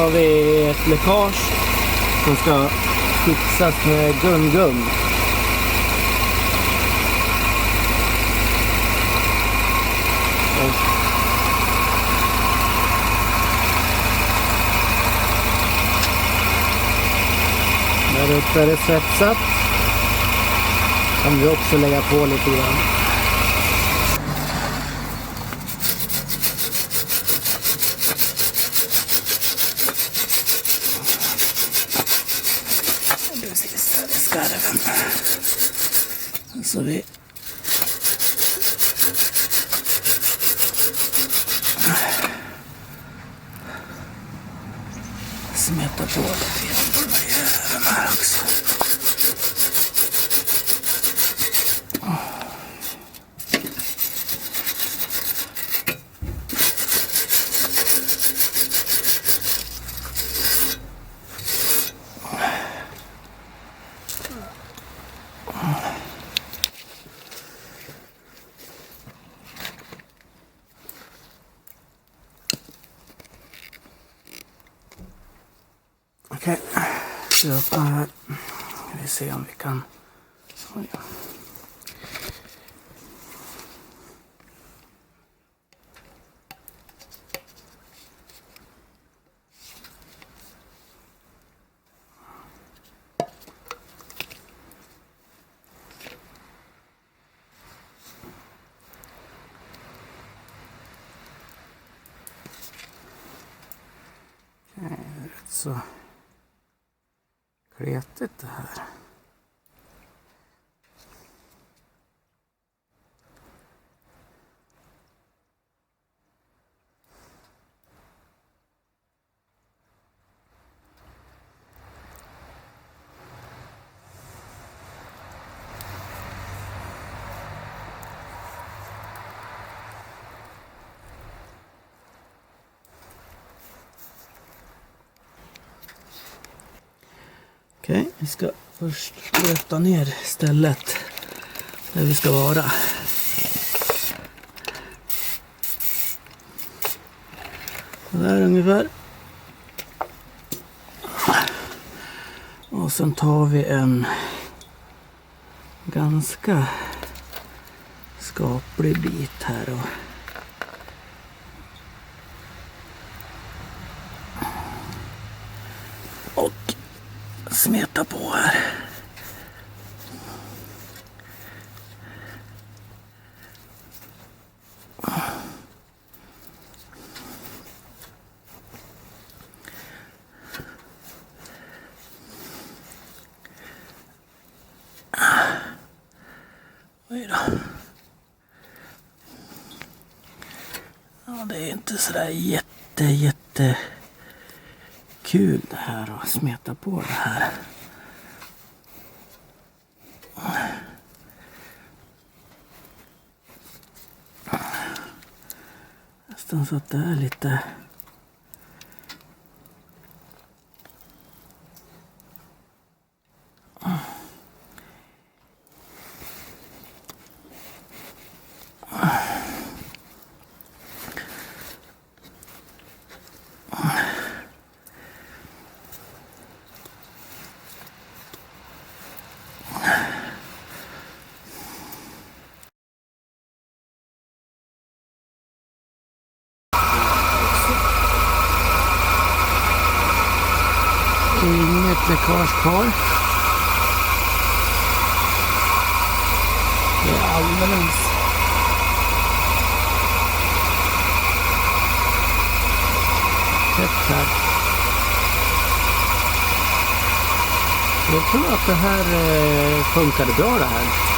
har vi ett läckage som ska fixas med gun-gun. Där uppe är det svetsat. Kan vi också lägga på lite grann. Precis, här är skarven. Så vi smetar på lite grann på de här jävlarna här också. Okej, köpa här. Vi ser om vi kan. Oj. Okej, rätt så kletigt det här. Okej, vi ska först rätta ner stället där vi ska vara. Så där ungefär. Och sen tar vi en ganska skaplig bit här och smeta på här. Oj då. Ja, det är inte sådär jätte kul det här att smeta på det här. Nästan så att det är lite inget läckage kvar. Det är alldeles tätt här. Jag tror att det här funkade bra det här.